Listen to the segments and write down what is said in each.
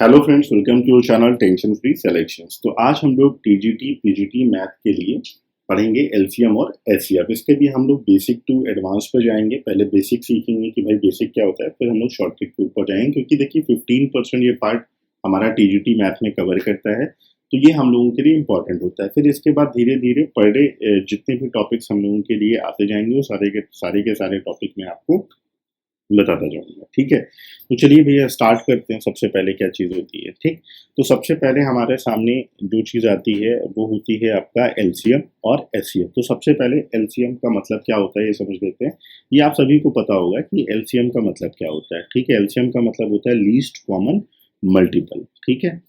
Hello friends, welcome to channel tension free selections. तो आज हम लोग टीजीटी पीजीटी मैथ के लिए पढ़ेंगे एलसीएम और एचसीएफ। इसके भी हम लोग बेसिक टू एडवांस पर जाएंगे। पहले बेसिक सीखेंगे कि भाई बेसिक क्या होता है, फिर हम लोग शॉर्टकट के ऊपर जाएंगे, क्योंकि देखिए 15% ये पार्ट हमारा टीजीटी मैथ में कवर करता है, तो ये हम लोगों के लिए इंपॉर्टेंट होता है। फिर इसके बाद धीरे धीरे पर डे जितने भी टॉपिक्स हम लोगों के लिए आते जाएंगे वो सारे टॉपिक में आपको बताता जाऊंगा। ठीक है, तो चलिए भैया स्टार्ट करते हैं। सबसे पहले क्या चीज़ होती है, ठीक। तो सबसे पहले हमारे सामने जो चीज़ आती है वो होती है आपका एलसीएम और एचसीएफ। तो सबसे पहले एलसीएम का मतलब क्या होता है ये समझ लेते हैं। ये आप सभी को पता होगा कि एलसीएम का मतलब क्या होता है। ठीक है, एलसीएम का मतलब होता है लीस्ट कॉमन मल्टीपल। ठीक है,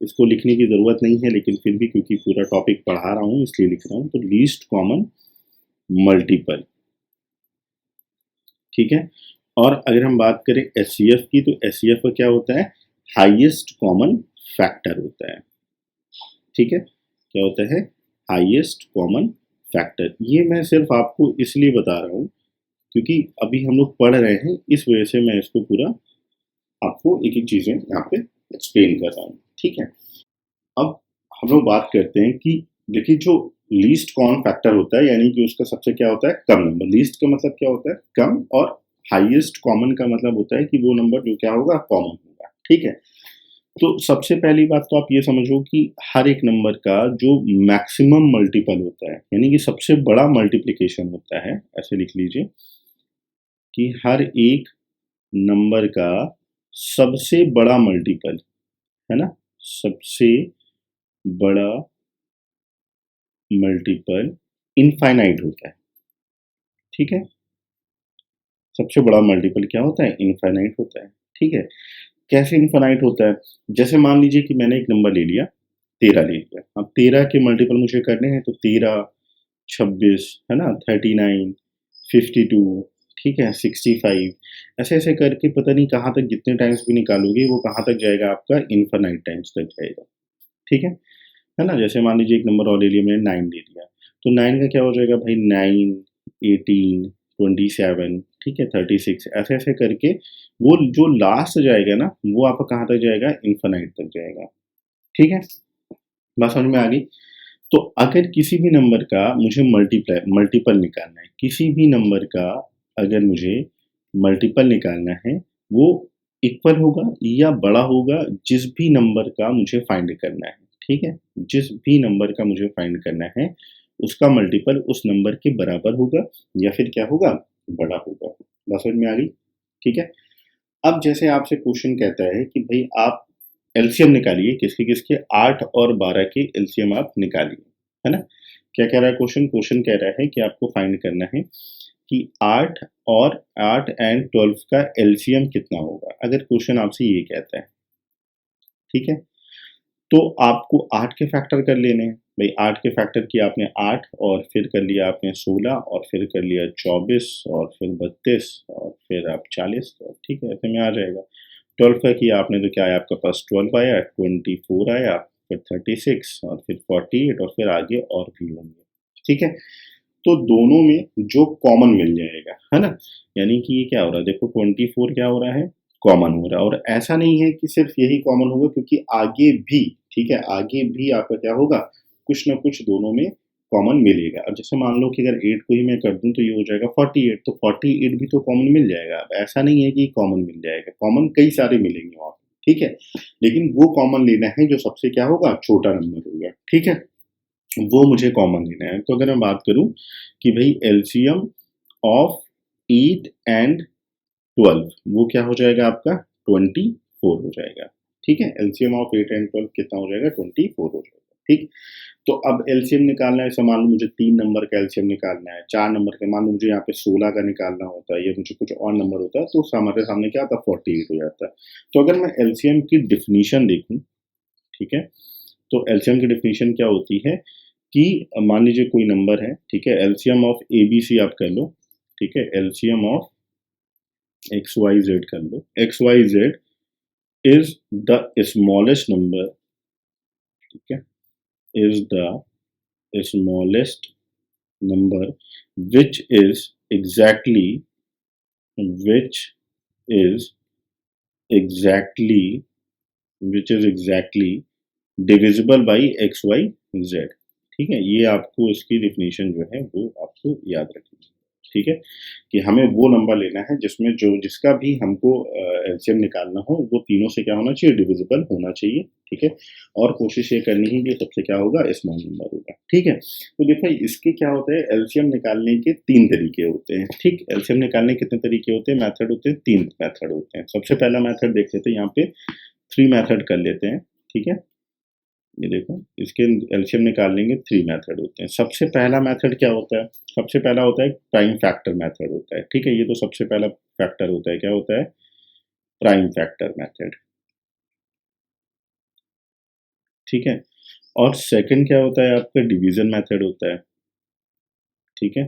इसको लिखने की ज़रूरत नहीं है, लेकिन फिर भी क्योंकि पूरा टॉपिक पढ़ा रहा हूँ इसलिए लिख रहा हूँ। तो लीस्ट कॉमन मल्टीपल, ठीक है। और अगर हम बात करें एचसीएफ की, तो एचसीएफ का क्या होता है, हाईएस्ट कॉमन फैक्टर होता है। ठीक है, क्या होता है, हाईएस्ट कॉमन फैक्टर। ये मैं सिर्फ आपको इसलिए बता रहा हूँ क्योंकि अभी हम लोग पढ़ रहे हैं, इस वजह से मैं इसको पूरा आपको एक एक चीज़ें यहाँ पे एक्सप्लेन कर रहा हूँ। ठीक है, अब हम लोग बात करते हैं कि देखिए जो लीस्ट कॉमन फैक्टर होता है, यानी कि उसका सबसे क्या होता है, कम नंबर। लीस्ट का मतलब क्या होता है, कम, और हाईएस्ट कॉमन का मतलब होता है कि वो नंबर जो क्या होगा, कॉमन होगा। ठीक है, तो सबसे पहली बात तो आप ये समझो कि हर एक नंबर का जो मैक्सिमम मल्टीपल होता है, यानी कि सबसे बड़ा मल्टीप्लिकेशन होता है, ऐसे लिख लीजिए कि हर एक नंबर का सबसे बड़ा मल्टीपल, है ना, सबसे बड़ा मल्टीपल इनफाइनाइट होता है। ठीक है, सबसे बड़ा मल्टीपल क्या होता है, इनफाइनाइट होता है। ठीक है, कैसे इनफाइनाइट होता है, जैसे मान लीजिए कि मैंने एक नंबर ले लिया, 13 ले लिया। अब 13 के मल्टीपल मुझे करने हैं, तो 13, 26, है ना, 39, 52, ठीक है, 65, ऐसे ऐसे करके पता नहीं कहाँ तक, जितने टाइम्स भी निकालोगे वो कहाँ तक जाएगा, आपका इनफाइनाइट टाइम्स तक जाएगा। ठीक है ना। जैसे मान लीजिए एक नंबर और ले लिया मैंने, 9 ले लिया, तो 9 का क्या हो जाएगा भाई, 9, 18, 27, ठीक है, 36, ऐसे ऐसे करके वो जो लास्ट जाएगा ना, वो आपका कहाँ तक जाएगा, इन्फिनाइट तक जाएगा। ठीक है, बात समझ में आ गई। तो अगर किसी भी नंबर का मुझे मल्टीपल निकालना है, किसी भी नंबर का अगर मुझे मल्टीपल निकालना है, वो इक्वल होगा या बड़ा होगा जिस भी नंबर का मुझे फाइंड करना है। ठीक है, जिस भी नंबर का मुझे फाइंड करना है उसका मल्टीपल उस नंबर के बराबर होगा या फिर क्या होगा, बड़ा होगा। बात समझ में आ गई। ठीक है, अब जैसे आपसे क्वेश्चन कहता है कि भाई आप एलसीएम निकालिए, किसके किसके, 8 और 12 के एलसीएम आप निकालिए, है ना। क्या कह रहा है क्वेश्चन, क्वेश्चन कह रहा है कि आपको फाइंड करना है कि 8 और 8 एंड 12 का एलसीएम कितना होगा, अगर क्वेश्चन आपसे ये कहता है। ठीक है, तो आपको 8 के फैक्टर कर लेने हैं भाई। 8 के फैक्टर किया आपने 8, और फिर कर लिया आपने 16, और फिर कर लिया 24, और फिर 32, और फिर आप 40, और ठीक है, ऐसे में आ जाएगा। 12 का किया आपने तो क्या आया आपके पास, 12 आया, 24 आया, फिर 36, और फिर 48, और फिर आगे और भी होंगे। ठीक है, तो दोनों में जो कॉमन मिल जाएगा, है ना, यानी कि ये क्या हो रहा है, देखो 24 क्या हो रहा है, कॉमन हो रहा है। और ऐसा नहीं है कि सिर्फ यही कॉमन होगा, क्योंकि आगे भी, ठीक है, आगे भी आपका क्या होगा, कुछ ना कुछ दोनों में कॉमन मिलेगा। अब जैसे मान लो कि अगर 8 को ही मैं कर दूं तो ये हो जाएगा 48, तो 48 भी तो कॉमन मिल जाएगा। अब ऐसा नहीं है कि कॉमन मिल जाएगा, कॉमन कई सारे मिलेंगे और, ठीक है, लेकिन वो कॉमन लेना है जो सबसे क्या होगा, छोटा नंबर होगा। ठीक है, वो मुझे कॉमन लेना है। तो अगर मैं बात करूं कि भाई एलसीएम ऑफ 8 एंड 12, वो क्या हो जाएगा आपका, 24 हो जाएगा। ठीक है, एलसीएम ऑफ 8 एंड 12 कितना हो जाएगा, 24 हो जाएगा। ठीक, तो अब एलसीएम निकालना है, मान लो मुझे 3 नंबर का एलसीएम निकालना है, 4 नंबर का, मान लो मुझे यहाँ पे 16 का निकालना होता है, या मुझे कुछ और नंबर होता है, तो हमारे सामने क्या आता है, 48 हो जाता है। तो अगर मैं एलसीएम की डिफिनीशन देखूं, ठीक है, तो एलसीएम की डिफिनीशन क्या होती है कि मान लीजिए कोई नंबर है, ठीक है, LCM of A B C आप कर लो, ठीक है, LCM of X Y Z कर लो। X Y Z is the smallest number, ठीक है, is the smallest number which is exactly, which is exactly which is exactly divisible by X Y Z. ठीक है, ये आपको इसकी डिफिनीशन जो है वो आपको याद रखनी है। ठीक है, कि हमें वो नंबर लेना है जिसमें जो जिसका भी हमको एलसीएम निकालना हो वो तीनों से क्या होना चाहिए, डिविजिबल होना चाहिए। ठीक है, और कोशिश ये करनी है कि सबसे क्या होगा, स्मॉल नंबर होगा। ठीक है, तो देखो इसके क्या होता है, एलसीएम निकालने के 3 तरीके होते हैं। ठीक, एलसीएम निकालने के कितने तरीके होते हैं, मेथड होते हैं, 3 मेथड होते हैं। सबसे पहला मेथड देख लेते हैं, यहाँ पे 3 मेथड कर लेते हैं। ठीक है, ये देखो इसके एलसीएम निकालने के 3 मेथड होते हैं। सबसे पहला मेथड क्या होता है, सबसे पहला होता है प्राइम फैक्टर मेथड होता है। ठीक है, ये तो सबसे पहला फैक्टर होता है, क्या होता है, प्राइम फैक्टर मेथड। ठीक है, और सेकंड क्या होता है आपका, डिवीजन मेथड होता है। ठीक है,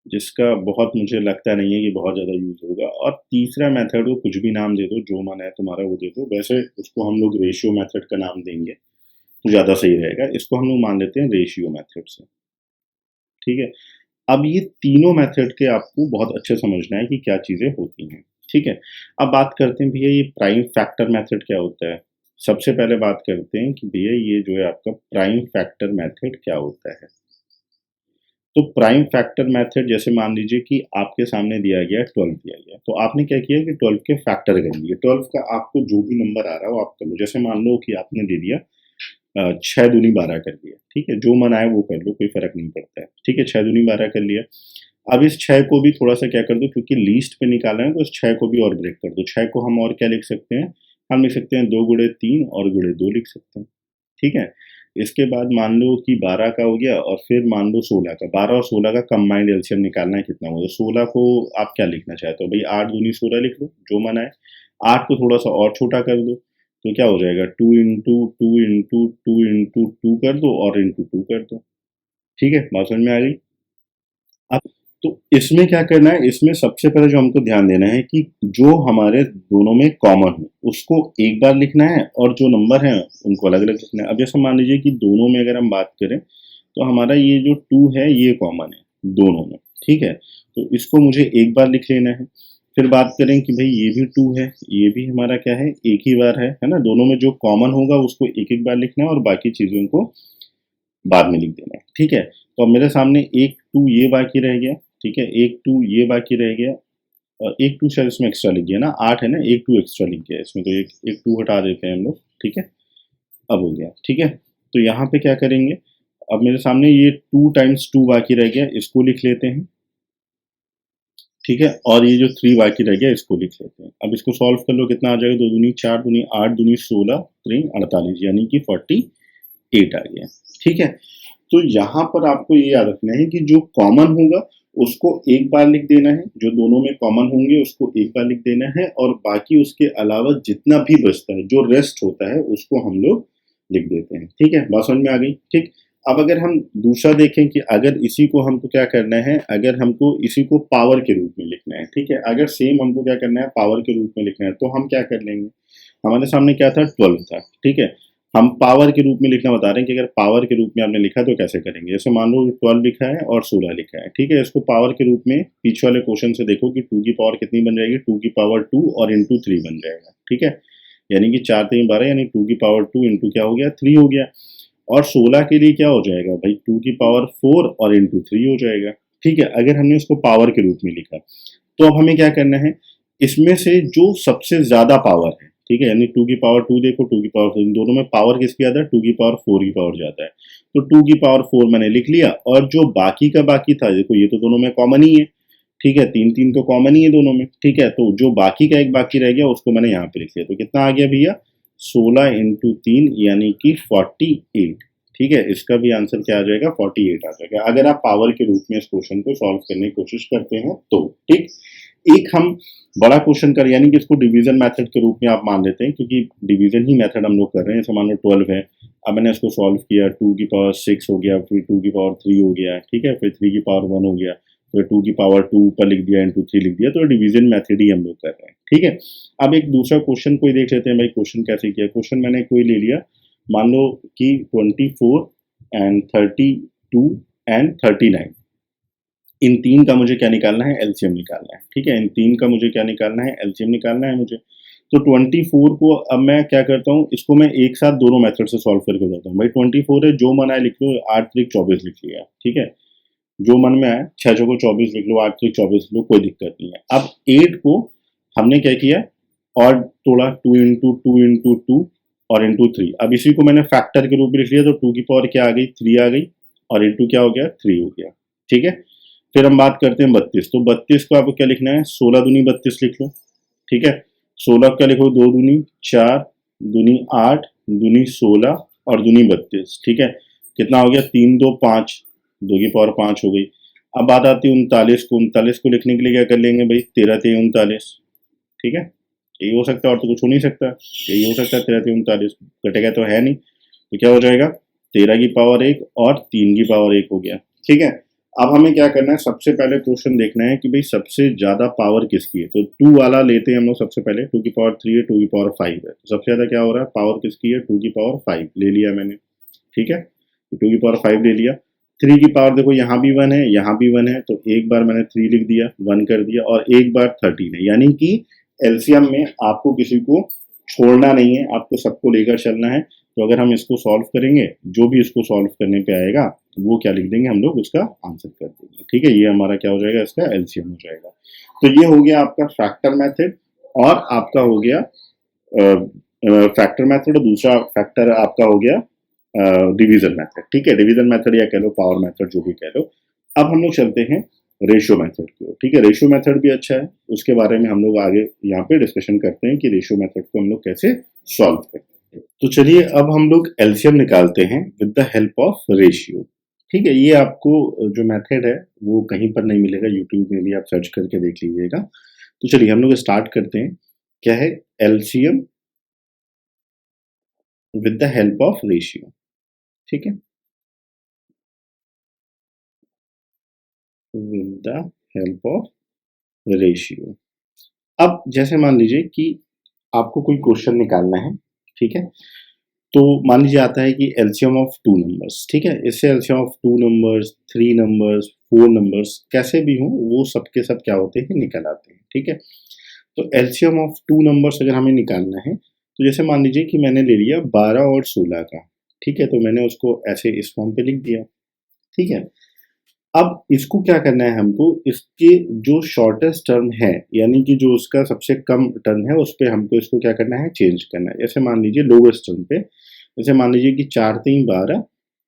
जिसका बहुत मुझे लगता नहीं है कि बहुत ज़्यादा यूज होगा। और तीसरा मेथड हो, कुछ भी नाम दे दो, जो मन है तुम्हारा वो दे दो। वैसे उसको हम लोग रेशियो मेथड का नाम देंगे तो ज़्यादा सही रहेगा। इसको हम लोग मान लेते हैं रेशियो मेथड से। ठीक है, अब ये तीनों मेथड के आपको बहुत अच्छे समझना है कि क्या चीज़ें होती हैं। ठीक है, अब बात करते हैं भैया ये प्राइम फैक्टर मेथड क्या होता है। सबसे पहले बात करते हैं कि भैया ये जो है आपका प्राइम फैक्टर मेथड क्या होता है। तो प्राइम फैक्टर मेथड, जैसे मान लीजिए कि आपके सामने दिया गया 12 दिया गया, तो आपने क्या किया कि 12 के फैक्टर कर लिए। 12 का आपको जो भी नंबर आ रहा हो आप कर लो। जैसे मान लो कि आपने दे दिया 6 दूनी 12 कर लिया। ठीक है, जो मन आए वो कर लो, कोई फ़र्क नहीं पड़ता है। ठीक है, 6 दूनी 12 कर लिया। अब इस 6 को भी थोड़ा-सा क्या कर दो, क्योंकि लीस्ट पे निकालना है तो इस 6 को भी और ब्रेक कर दो। 6 को हम और क्या लिख सकते हैं, हम लिख सकते हैं 2 गुणे 3 और गुणे 2 लिख सकते हैं। ठीक है, इसके बाद मान लो कि 12 का हो गया और फिर मान लो 16 का। 12 और 16 का कंबाइंड एलसीएम निकालना है कितना होगा। 16 को आप क्या लिखना चाहते हो भई, 8 दूनी 16 लिख लो, जो मन आए। 8 को थोड़ा-सा और छोटा कर दो, तो क्या हो जाएगा 2 इंटू 2 इंटू 2 इंटू 2 कर दो और इंटू 2 कर दो। ठीक है, बात समझ में आ गई? अब तो इसमें क्या करना है, इसमें सबसे पहले जो हमको ध्यान देना है कि जो हमारे दोनों में कॉमन हो उसको एक बार लिखना है और जो नंबर हैं उनको अलग-अलग लिखना है। अब जैसे मान लीजिए कि दोनों में अगर हम बात करें तो हमारा ये जो 2 है ये कॉमन है दोनों में। ठीक है, तो इसको मुझे एक बार लिख लेना है। फिर बात करें कि भई ये भी 2 है, ये भी हमारा क्या है, एक ही बार है ना? दोनों में जो कॉमन होगा उसको एक-एक बार लिखना है और बाकी चीज़ों को बाद में लिख देना है। ठीक है, तो अब मेरे सामने एक 2 ये बाकी रह गया। ठीक है, एक 2 ये बाकी रह गया और एक 2 शायद इसमें एक्स्ट्रा लिख गया ना, 8 है ना, एक 2 एक्स्ट्रा लिख गया इसमें, तो एक 2 हटा देते हैं हम लोग। ठीक है, अब हो गया। ठीक है, तो यहाँ पे क्या करेंगे, अब मेरे सामने ये 2 टाइम्स 2 बाकी रह गया, इसको लिख लेते हैं। ठीक है, और ये जो 3 बाकी रह गया इसको लिख लेते हैं। अब इसको सॉल्व कर लो, कितना आ जाएगा, 2 दूनी 4 दूनी 8 दूनी 16 3 48 यानी कि 48 आ गया। ठीक है, तो यहाँ पर आपको ये याद रखना है कि जो कॉमन होगा उसको एक बार लिख देना है, जो दोनों में कॉमन होंगे उसको एक बार लिख देना है और बाकी उसके अलावा जितना भी बचता है, जो रेस्ट होता है उसको हम लोग लिख देते हैं। ठीक है, बात समझ में आ गई? ठीक, अब अगर हम दूसरा देखें कि अगर इसी को हमको क्या करना है, अगर हमको इसी को पावर के रूप में लिखना है। ठीक है, अगर सेम हमको क्या करना है, पावर के रूप में लिखना है, तो हम क्या कर लेंगे, हमारे सामने क्या था, 12 था। ठीक है, हम पावर के रूप में लिखना बता रहे हैं कि अगर पावर के रूप में आपने लिखा तो कैसे करेंगे। जैसे मान लो 12 लिखा है और 16 लिखा है। ठीक है, इसको पावर के रूप में पीछे वाले क्वेश्चन से देखो कि 2 की पावर कितनी बन जाएगी, 2 की पावर 2 और इंटू 3 बन जाएगा। ठीक है, यानी कि 4 3 12 यानी 2 की पावर 2 इंटू क्या हो गया, 3 हो गया। और 16 के लिए क्या हो जाएगा भाई, 2 की पावर 4 और इंटू 3 हो जाएगा। ठीक है, अगर हमने इसको पावर के रूप में लिखा तो अब हमें क्या करना है, इसमें से जो सबसे ज़्यादा पावर है, ठीक है, यानी 2 की पावर 2 देखो, 2 की पावर 4, इन दोनों में पावर किसकी ज़्यादा है, 2 की पावर 4 की पावर ज़्यादा है। तो 2 की पावर 4 मैंने लिख लिया और जो बाकी का बाकी था, देखो ये तो दोनों में कॉमन ही है। ठीक है, 3-3 तो कॉमन ही है दोनों में। ठीक है, तो जो बाकी का एक बाकी रह गया उसको मैंने यहाँ पे लिख लिया। तो कितना आ गया भैया, 16 इंटू 3 यानी कि 48। ठीक है, इसका भी आंसर क्या आ जाएगा, 48 आ जाएगा, अगर आप पावर के रूप में इस क्वेश्चन को सॉल्व करने की कोशिश करते हैं तो। ठीक, एक हम बड़ा क्वेश्चन कर, यानी कि इसको डिवीजन मेथड के रूप में आप मान लेते हैं, क्योंकि डिवीजन ही मेथड हम लोग कर रहे हैं। जैसे मान लो 12 है, अब मैंने इसको सॉल्व किया, 2 की पावर 6 हो गया, फिर 2 की पावर 3 हो गया। ठीक है, फिर 3 की पावर 1 हो गया, फिर 2 की पावर 2 ऊपर लिख दिया, इंटू 3 लिख दिया, तो डिवीजन मेथड ही हम लोग कर रहे हैं। ठीक है, अब एक दूसरा क्वेश्चन कोई देख लेते हैं भाई, क्वेश्चन कैसे किया। क्वेश्चन मैंने कोई ले लिया, मान लो कि 24 एंड 32 एंड 39, इन 3 का मुझे क्या निकालना है, एलसीएम निकालना है। ठीक है, इन 3 का मुझे क्या निकालना है, एलसीएम निकालना है मुझे। तो 24 को अब मैं क्या करता हूँ, इसको मैं एक साथ दोनों मेथड से सॉल्व करके जाता हूँ। भाई 24 है, जो मन आए लिख लो, 8 त्रिक 24 लिख लिया, ठीक है, जो मन में आए, 6 चौको 24 लिख लो, 8 त्रिक 24 लिख लो, कोई दिक्कत नहीं है। अब 8 को हमने क्या किया, और तोड़ा 2 इंटू 2 इंटू 2 और इंटू 3। अब इसी को मैंने फैक्टर के रूप में लिख लिया, तो 2 की पावर क्या आ गई, 3 आ गई, और इंटू क्या हो गया, 3 हो गया, ठीक है। फिर हम बात करते हैं 32, तो 32 को आपको क्या लिखना है, 16 दूनी 32 लिख लो, ठीक है। 16 क्या लिखो, 2 दूनी 4, दूनी 8, दूनी 16 और दूनी 32, ठीक है। कितना हो गया, 3 2 5, 2 की पावर 5 हो गई। अब बात आती है 39 को, 39 को लिखने के लिए क्या कर लेंगे भाई, 13 3 39, ठीक है, यही हो सकता है और तो कुछ हो नहीं सकता, यही हो सकता है, 13 3 39, कटेगा तो है नहीं, तो क्या हो जाएगा, 13 की पावर 1 और 3 की पावर 1 हो गया, ठीक है। अब हमें क्या करना है, सबसे पहले क्वेश्चन देखना है कि भाई सबसे ज्यादा पावर किसकी है, तो 2 वाला लेते हैं हम लोग सबसे पहले। 2 की पावर 3 है, 2 की पावर 5 है, तो सबसे ज्यादा क्या हो रहा है, पावर किसकी है, 2 की पावर 5 ले लिया मैंने, ठीक है, 2 की पावर 5 ले लिया। 3 की पावर देखो यहाँ भी 1 है, यहाँ भी 1 है, तो एक बार मैंने 3 लिख दिया, 1 कर दिया, और एक बार 13 है, यानी कि एलसीएम में आपको किसी को छोड़ना नहीं है, आपको सबको लेकर चलना है। तो अगर हम इसको सॉल्व करेंगे, जो भी इसको सॉल्व करने पे आएगा वो क्या लिख देंगे हम लोग, उसका आंसर कर देंगे, ठीक है। ये हमारा क्या हो जाएगा, इसका एलसीएम हो जाएगा। तो ये हो गया आपका फैक्टर मेथड, और आपका हो गया फैक्टर मेथड, और दूसरा फैक्टर आपका हो गया डिवीजन मेथड, ठीक है, डिवीजन मेथड या कह लो पावर मेथड, जो भी कह लो। अब हम लोग चलते हैं रेशियो मेथड की ओर, ठीक है। रेशियो मेथड भी अच्छा है, उसके बारे में हम लोग आगे यहाँ पे डिस्कशन करते हैं कि रेशियो मेथड को हम लोग कैसे सॉल्व करते हैं। तो चलिए अब हम लोग एलसीएम निकालते हैं with the help of ratio, ठीक है। ये आपको जो मेथड है वो कहीं पर नहीं मिलेगा, यूट्यूब में भी आप सर्च करके देख लीजिएगा। तो चलिए हम लोग स्टार्ट करते हैं, क्या है, LCM with the help of ratio, ठीक है, with the help of ratio. अब जैसे मान लीजिए कि आपको कोई क्वेश्चन निकालना है, ठीक है, तो मान लीजिए आता है कि एलसीएम ऑफ 2 नंबर्स, ठीक है, इससे LCM of 2 numbers, 3 numbers, 4 numbers कैसे भी हों, वो सब के सब क्या होते हैं, निकल आते हैं, ठीक है। तो एलसीएम ऑफ 2 नंबर्स अगर हमें निकालना है, तो जैसे मान लीजिए कि मैंने ले लिया 12 और 16 का, ठीक है, तो मैंने उसको ऐसे इस फॉर्म पे लिख दिया, ठीक है। अब इसको क्या करना है हमको, इसके जो शॉर्टेस्ट टर्म है, यानी कि जो उसका सबसे कम टर्म है, उस पे हमको इसको क्या करना है, चेंज करना है। जैसे मान लीजिए लोवेस्ट टर्म पे, जैसे मान लीजिए कि 4 3 12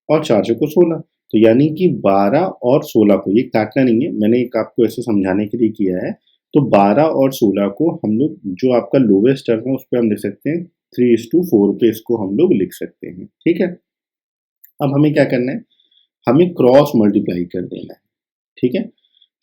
और 4 चौको 16, तो यानी कि 12 और 16 को, ये काटना नहीं है, मैंने एक आपको ऐसे समझाने के लिए किया है। तो 12 और 16 को हम लोग, जो आपका लोवेस्ट टर्म है उस पर हम लिख सकते हैं 3:4 पे, इसको हम लोग लिख सकते हैं, ठीक है। अब हमें क्या करना है, हमें क्रॉस मल्टीप्लाई कर देना है, ठीक है।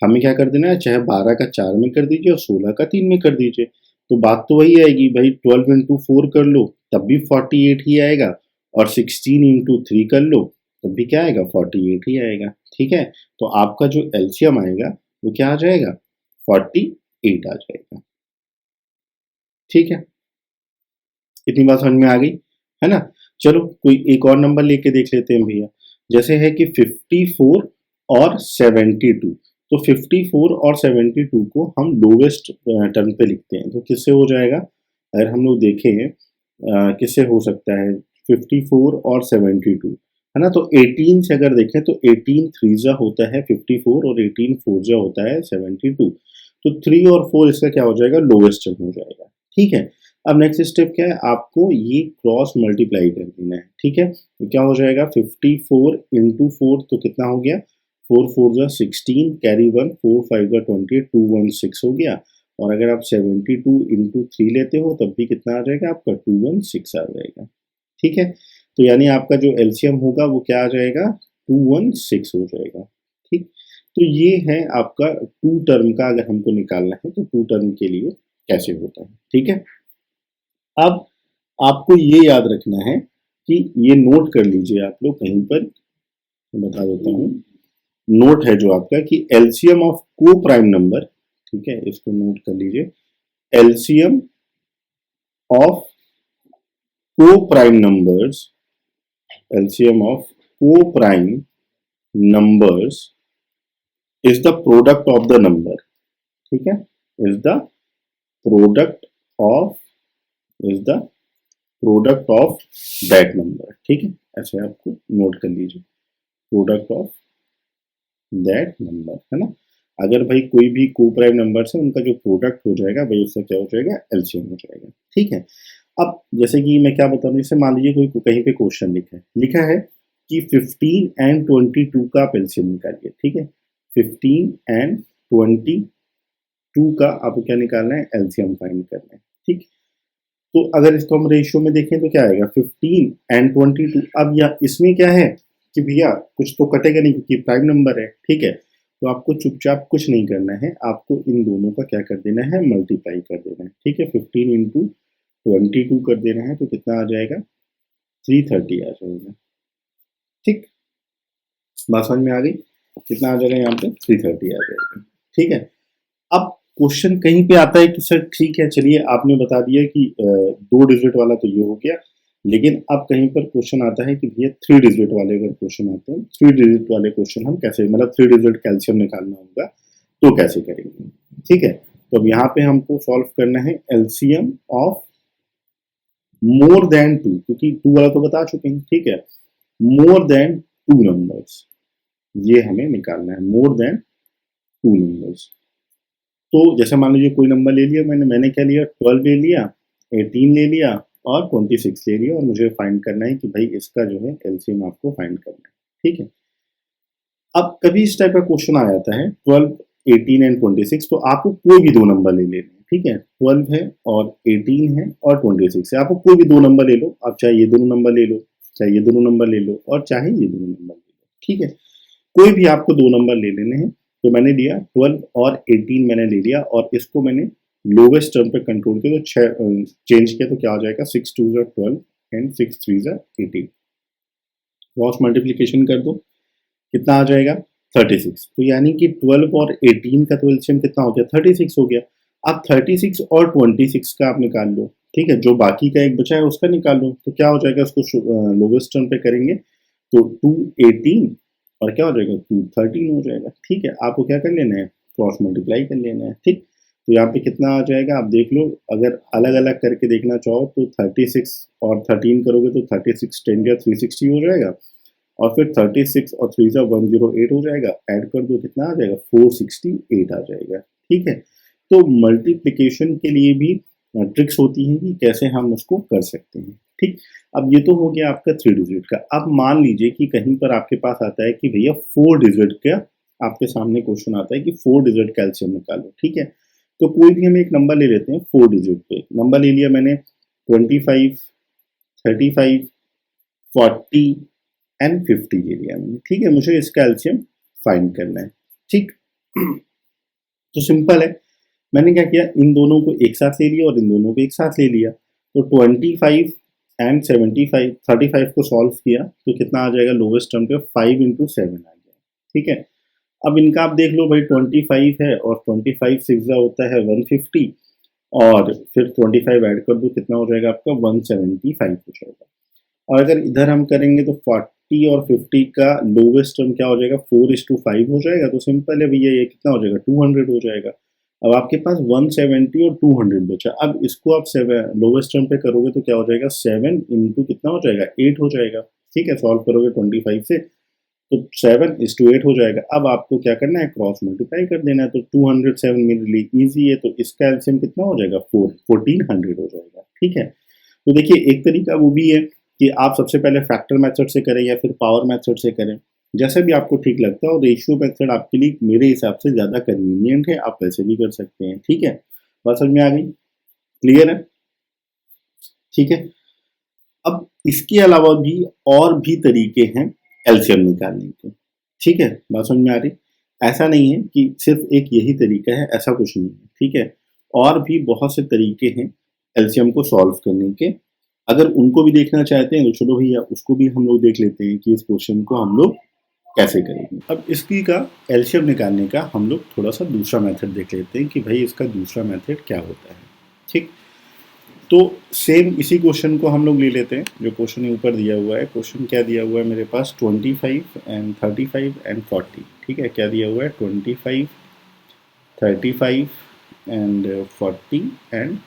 हमें क्या कर देना है, चाहे 12 का 4 में कर दीजिए और 16 का 3 में कर दीजिए, तो बात तो वही आएगी भाई, 12 इंटू 4 कर लो तब भी 48 ही आएगा, और 16 इंटू 3 कर लो तब भी क्या आएगा, 48 ही आएगा, ठीक है। तो आपका जो एलसीएम आएगा वो क्या आ जाएगा, 48 आ जाएगा, ठीक है। इतनी बात समझ में आ गई है ना। चलो कोई एक और नंबर लेके देख लेते हैं भैया, जैसे है कि 54 और 72, तो 54 और 72 को हम लोवेस्ट टर्म पे लिखते हैं, तो किससे हो जाएगा, अगर हम लोग देखें किससे हो सकता है, 54 और 72 है ना, तो 18 से अगर देखें तो 18 3 होता है 54 और 18 4 होता है 72, तो 3 और 4 इसका क्या हो जाएगा, लोवेस्ट टर्म हो जाएगा, ठीक है। अब नेक्स्ट स्टेप क्या है, आपको ये क्रॉस मल्टीप्लाई कर देना है, ठीक है। तो क्या हो जाएगा, 54 इंटू 4 तो कितना हो गया, 4 4 जा 16, कैरी 1, 4 5 जा 20, 2 1 6 हो गया, और अगर आप 72 इंटू 3 लेते हो तब भी कितना आ जाएगा आपका, 2 1 6 आ जाएगा, ठीक है। तो यानी आपका जो एलसीएम होगा वो क्या आ जाएगा, 2 1 6 हो जाएगा, ठीक। तो ये है आपका 2 टर्म का, अगर हमको निकालना है तो 2 टर्म के लिए कैसे होता है, ठीक है। अब आपको ये याद रखना है कि ये नोट कर लीजिए आप लोग कहीं पर, मैं बता देता हूँ, नोट है जो आपका कि एलसीएम ऑफ को प्राइम नंबर, ठीक है, इसको नोट कर लीजिए, एलसीएम ऑफ को प्राइम नंबर्स, एलसीएम ऑफ को prime numbers is the product of the number, ठीक है, is the product of is the product of that number. ठीक है, ऐसे आपको नोट कर लीजिए, प्रोडक्ट ऑफ दैट नंबर, है ना। अगर भाई कोई भी को प्राइम नंबर है उनका जो प्रोडक्ट हो जाएगा भाई उसका क्या हो जाएगा, एलसीएम हो जाएगा। ठीक है, अब जैसे कि मैं क्या बता रहा हूँ, जैसे मान लीजिए कोई कहीं पे क्वेश्चन लिखा है कि 15 एंड 22 का आप एलसीएम निकालिए। ठीक है, 15 एंड 22 का आपको क्या निकालना है, एलसीएम फाइंड करना है। ठीक, तो अगर इसको हम रेशियो में देखें तो क्या आएगा, 15 एंड 22। अब या इसमें क्या है कि भैया कुछ तो कटेगा नहीं क्योंकि प्राइम नंबर है। ठीक है, तो आपको चुपचाप कुछ नहीं करना है, आपको इन दोनों का क्या कर देना है, मल्टीप्लाई कर देना है। ठीक है, 15 इंटू 22 कर देना है तो कितना आ जाएगा, 330 आ जाएगा। ठीक, बात समझ में आ गई, कितना आ जाएगा यहाँ पे, 330 आ जाएगा। ठीक है, अब क्वेश्चन कहीं पे आता है कि सर ठीक है चलिए आपने बता दिया कि 2 डिजिट वाला तो ये हो गया, लेकिन अब कहीं पर क्वेश्चन आता है कि भैया 3 डिजिट वाले अगर क्वेश्चन आते हैं, 3 डिजिट वाले क्वेश्चन हम कैसे, मतलब 3 डिजिट कैल्शियम निकालना होगा तो कैसे करेंगे। ठीक है, तो अब यहाँ पे हमको सॉल्व करना है एलसीएम ऑफ मोर देन 2, क्योंकि 2 वाला तो बता चुके हैं। ठीक है, मोर देन 2 नंबर्स, ये हमें निकालना है, मोर देन 2 नंबर्स। तो जैसे मान लीजिए कोई नंबर ले लिया मैंने क्या लिया, 12 ले लिया, 18 ले लिया और 26 ले लिया, और मुझे फाइंड करना है कि भाई इसका जो है एलसीएम आपको फाइंड करना है। ठीक है, अब कभी इस टाइप का क्वेश्चन आ जाता है 12, 18 एंड 26, तो आपको कोई भी 2 नंबर ले लेने हैं। ठीक है, 12 है और 18 है और 26 है, आपको कोई भी 2 नंबर ले लो, आप चाहे ये दोनों नंबर ले लो, चाहे ये दोनों नंबर ले लो, और चाहे ये दोनों नंबर ले लो। ठीक है, कोई भी आपको 2 नंबर ले लेने हैं, तो मैंने लिया 12 और 18 मैंने ले लिया, और इसको मैंने लोवेस्ट टर्म पे कंट्रोल किया, तो चेंज किया, तो क्या हो जाएगा, 6 2 12 एंड 6 3 18। क्रॉस मल्टीप्लीकेशन कर दो, कितना आ जाएगा, 36। तो यानी कि 12 और 18 का तो एलसीएम कितना हो गया, 36 हो गया। अब 36 और 26 का आप निकाल लो। ठीक है, जो बाकी का एक बचा है उसका निकाल लो, तो क्या हो जाएगा, उसको लोवेस्ट टर्म पे करेंगे तो 2 18 और क्या हो जाएगा, 2 13 हो जाएगा। ठीक है, आपको क्या कर लेना है, क्रॉस मल्टीप्लाई कर लेना है। ठीक, तो यहाँ पे कितना आ जाएगा आप देख लो, अगर अलग अलग करके देखना चाहो तो 36 और 13 करोगे तो 36 10 या 360 हो जाएगा, और फिर 36 और 3 108 हो जाएगा, ऐड कर दो कितना आ जाएगा, 468 आ जाएगा। ठीक है, तो मल्टीप्लिकेशन के लिए भी ट्रिक्स होती हैं कि कैसे हम उसको कर सकते हैं। ठीक, अब ये तो हो गया आपका 3 डिजिट का। अब मान लीजिए कि कहीं पर आपके पास आता है कि भैया 4 डिजिट का आपके सामने क्वेश्चन आता है कि 4 डिजिट कैल्शियम निकालो। ठीक है, तो कोई भी हम एक नंबर ले लेते हैं, 4 डिजिट पे नंबर ले लिया मैंने, 25 35 40 एंड 50 ले लिया मैंने। ठीक है, मुझे इसका एलसीएम फाइंड करना है। ठीक, तो सिंपल है, मैंने क्या किया, इन दोनों को एक साथ ले लिया और इन दोनों को एक साथ ले लिया, तो 25 एंड 75 35 को सॉल्व किया तो कितना आ जाएगा, लोवेस्ट टर्म पे 5 इंटू 7 आ गया। ठीक है, अब इनका आप देख लो भाई, 25 है और 25 6 होता है 150, और फिर 25 ऐड कर दो, कितना हो जाएगा आपका, 175 हो जाएगा। और अगर इधर हम करेंगे तो 40 और 50 का लोवेस्ट टर्म क्या हो जाएगा, 4:5 हो जाएगा, तो सिंपल है भैया, ये कितना हो जाएगा, 200 हो जाएगा। अब आपके पास 170 और 200 बचा, अब इसको आप लोवेस्ट टर्म पे करोगे तो क्या हो जाएगा, 7 इंटू कितना हो जाएगा, 8 हो जाएगा। ठीक है, सॉल्व करोगे 25 से तो 7:8 हो जाएगा। अब आपको क्या करना है, क्रॉस मल्टीप्लाई कर देना है, तो 207 मेरे लिए ईजी है, तो इसका एलसीएम कितना हो जाएगा, 1400 हो जाएगा। ठीक है, तो देखिए एक तरीका वो भी है कि आप सबसे पहले फैक्टर मेथड से करें या फिर पावर मेथड से करें, जैसे भी आपको ठीक लगता है, और रेशियो मेथड आपके लिए मेरे हिसाब से ज़्यादा कन्वीनियंट है, आप वैसे भी कर सकते हैं। ठीक है, बात समझ में आ गई, क्लियर है। ठीक है, अब इसके अलावा भी और भी तरीके हैं एलसीएम निकालने के। ठीक है, बात समझ में आ रही, ऐसा नहीं है कि सिर्फ एक यही तरीका है, ऐसा कुछ नहीं है। ठीक है, और भी बहुत से तरीके हैं एलसीएम को सॉल्व करने के, अगर उनको भी देखना चाहते हैं तो चलो भैया उसको भी हम लोग देख लेते हैं कि इस क्वेश्चन को हम लोग कैसे करेंगे। अब इसकी का एलसीएम निकालने का हम लोग थोड़ा सा दूसरा मेथड देख लेते हैं कि भाई इसका दूसरा मेथड क्या होता है। ठीक, तो सेम इसी क्वेश्चन को हम लोग ले लेते हैं, जो क्वेश्चन ऊपर दिया हुआ है। क्वेश्चन क्या दिया हुआ है मेरे पास, 25 एंड 35 एंड 40। ठीक है, क्या दिया हुआ है, 25 35 एंड 40 एंड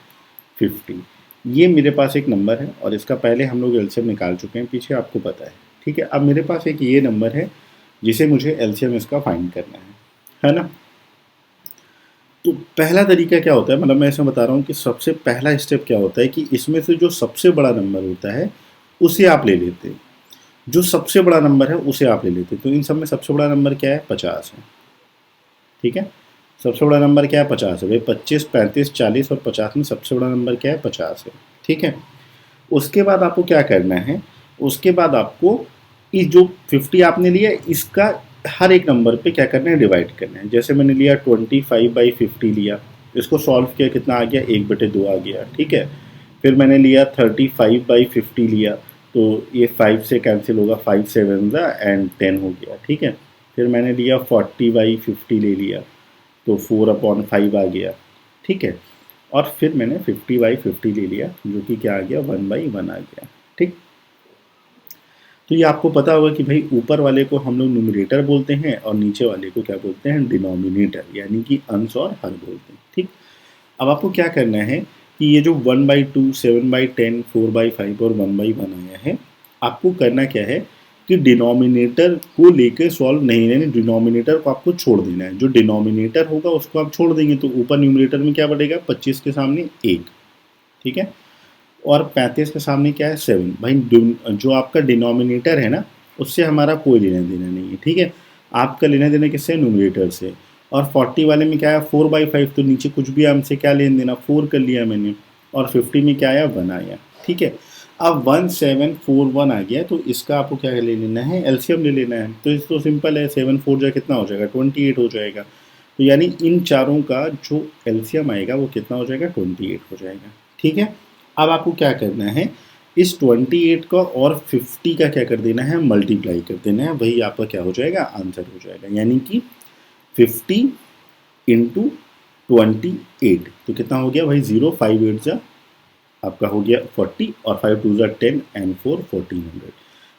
50। ये मेरे पास एक नंबर है और इसका पहले हम लोग एलसीएम निकाल चुके हैं, पीछे आपको पता है, ठीक है। अब मेरे पास एक ये नंबर है जिसे मुझे एलसीएम इसका फाइंड करना है ना। तो पहला तरीका क्या होता है, मतलब मैं ऐसा बता रहा हूँ कि सबसे पहला स्टेप क्या होता है कि इसमें से जो सबसे बड़ा नंबर होता है उसे आप ले लेते हैं, जो सबसे बड़ा नंबर है उसे आप ले लेते हैं। तो इन सब में सबसे बड़ा नंबर क्या है, 50 है, ठीक है। सबसे बड़ा नंबर क्या है, 50 है भाई। 25, 35, 40 और 50 में सबसे बड़ा नंबर क्या है, 50 है, ठीक है। उसके बाद आपको क्या करना है, उसके बाद आपको इस जो 50 आपने लिया इसका हर एक नंबर पे क्या करना है, डिवाइड करना है। जैसे मैंने लिया 25/50 लिया, इसको सॉल्व किया, कितना आ गया, 1/2 आ गया, ठीक है। फिर मैंने लिया 35/50 लिया, तो ये 5 से कैंसिल होगा, 5 7 एंड 10 हो गया, ठीक है। फिर मैंने लिया 40/50 ले लिया, तो 4/5 आ गया, ठीक है। और फिर मैंने 50/50 ले लिया, जो कि क्या आ गया, 1/1 आ गया, ठीक। तो ये आपको पता होगा कि भाई ऊपर वाले को हम लोग न्यूमरेटर बोलते हैं और नीचे वाले को क्या बोलते हैं, डिनोमिनेटर, यानी कि अंश और हर बोलते हैं, ठीक। अब आपको क्या करना है कि ये जो 1/2, 7/10, 4/5 और 1/1 आया है, आपको करना क्या है कि डिनोमिनेटर को लेकर सॉल्व नहीं, यानी डिनोमिनेटर को आपको छोड़ देना है। जो डिनोमिनेटर होगा उसको आप छोड़ देंगे तो ऊपर न्यूमरेटर में क्या बढ़ेगा, 25 के सामने 1, ठीक है। और 35 के सामने क्या है, 7। भाई जो आपका डिनोमिनेटर है ना, उससे हमारा कोई लेना देना नहीं है, ठीक है। आपका लेना देना किससे, न्यूमरेटर से। और 40 वाले में क्या है, 4/5, तो नीचे कुछ भी हमसे क्या लेना देना, 4 कर लिया मैंने। और 50 में क्या आया, 1 आया, ठीक है। अब 1741 आ गया, तो इसका आपको क्या ले लेना है, एलसीएम ले लेना है। तो इस तो सिंपल है, 7 4 जा कितना हो जाएगा, 28 हो जाएगा। तो यानी इन चारों का जो एलसीएम आएगा वो कितना हो जाएगा, 28 हो जाएगा, ठीक है। अब आपको क्या करना है, इस 28 का और 50 का क्या कर देना है, मल्टीप्लाई कर देना है, वही आपका क्या हो जाएगा, आंसर हो जाएगा। यानी कि 50 इंटू 28, तो कितना हो गया भाई, 0 5 8 जा आपका हो गया 40 और 5 2 जा 10 एंड 4 1400।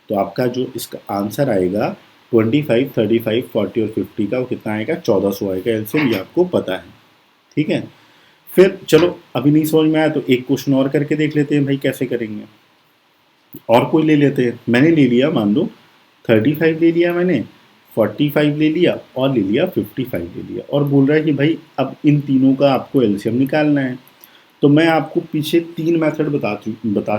तो आपका जो इसका आंसर आएगा 25, 35, 40 और 50 का वो कितना आएगा, 1400 आएगा एलसीएम, ये आपको पता है, ठीक है। फिर चलो अभी नहीं समझ में आया तो एक क्वेश्चन और करके देख लेते हैं भाई, कैसे करेंगे। और कोई ले लेते हैं, मैंने ले लिया, मान लो 35 ले लिया मैंने, 45 ले लिया और ले लिया 55 ले लिया, और बोल रहा है कि भाई अब इन तीनों का आपको एलसीएम निकालना है। तो मैं आपको पीछे 3 मेथड बता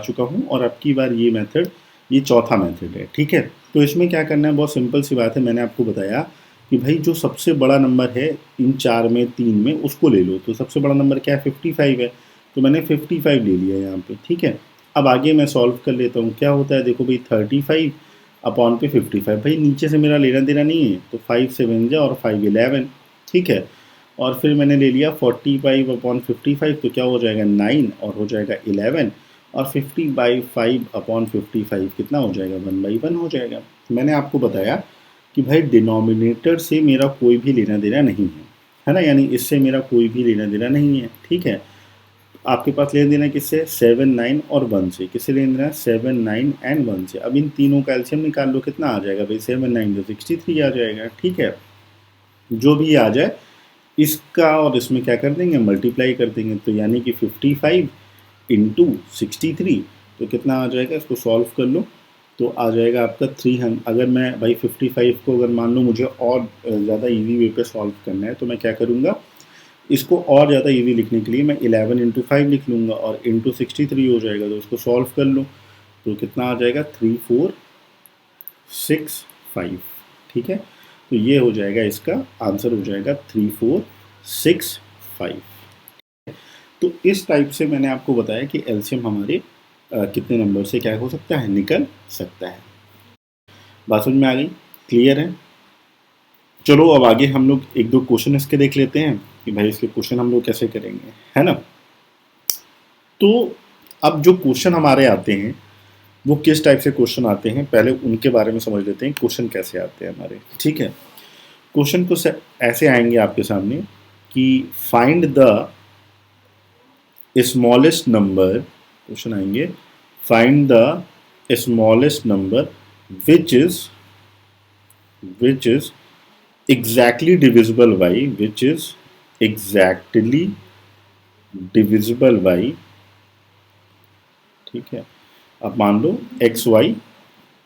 चुका हूँ, और अब की बार ये मेथड, ये चौथा मेथड है, ठीक है। तो इसमें क्या करना है, बहुत सिंपल सी बात है, मैंने आपको बताया कि भाई जो सबसे बड़ा नंबर है इन 4 में, 3 में, उसको ले लो। तो सबसे बड़ा नंबर क्या है, 55 है, तो मैंने 55 ले लिया यहाँ पे, ठीक है। अब आगे मैं सॉल्व कर लेता हूँ, क्या होता है देखो भाई, 35 अपॉन पे 55, भाई नीचे से मेरा लेना देना नहीं है, तो 5 7 जा और 5 11, ठीक है। और फिर मैंने ले लिया 45/55, तो क्या हो जाएगा, 9 और हो जाएगा 11, और 50/5/55 कितना हो जाएगा, 1/1 हो जाएगा। मैंने आपको बताया कि भाई डिनोमिनेटर से मेरा कोई भी लेना देना नहीं है ना, यानी इससे मेरा कोई भी लेना देना नहीं है, ठीक है। आपके पास लेना देना किससे, 7 9 और 1 से। किससे लेना देना, 7 9 एंड 1 से। अब इन तीनों का एलसीएम निकाल लो, कितना आ जाएगा भाई, 7 9 जो 63 आ जाएगा, ठीक है। जो भी आ जाए इसका और इसमें क्या कर देंगे, मल्टीप्लाई कर देंगे। तो यानी कि 55 इंटू 63, तो कितना आ जाएगा, इसको सॉल्व कर लो, तो आ जाएगा आपका 300। अगर मैं भाई 55 को अगर मान लो मुझे और ज़्यादा ईजी वे पे सॉल्व करना है, तो मैं क्या करूँगा, इसको और ज़्यादा ईजी लिखने के लिए मैं 11 इंटू 5 लिख लूँगा, और इंटू 63 हो जाएगा, तो उसको सॉल्व कर लो, तो कितना आ जाएगा, 3465, ठीक है। तो ये हो जाएगा, इसका आंसर हो जाएगा 3465। तो इस टाइप से मैंने आपको बताया कि एलसीएम हमारे कितने नंबर से क्या हो सकता है, निकल सकता है। बात समझ में आ गई, क्लियर है। चलो अब आगे हम लोग एक दो क्वेश्चन इसके देख लेते हैं कि भाई इसके क्वेश्चन हम लोग कैसे करेंगे, है ना। तो अब जो क्वेश्चन हमारे आते हैं वो किस टाइप से क्वेश्चन आते हैं, पहले उनके बारे में समझ लेते हैं, क्वेश्चन कैसे आते हैं हमारे, ठीक है। क्वेश्चन कुछ ऐसे आएंगे आपके सामने कि find the smallest number, question आएंगे, find the smallest number which is exactly divisible by, which is exactly divisible by ठीक है। अब मान लो एक्स वाई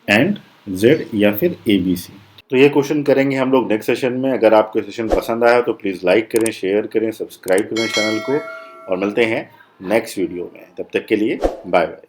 एंड जेड या फिर ए बी सी। तो ये क्वेश्चन करेंगे हम लोग नेक्स्ट सेशन में। अगर आपको सेशन पसंद आया तो प्लीज़ लाइक करें, शेयर करें, सब्सक्राइब करें चैनल को, और मिलते हैं नेक्स्ट वीडियो में। तब तक के लिए बाय बाय।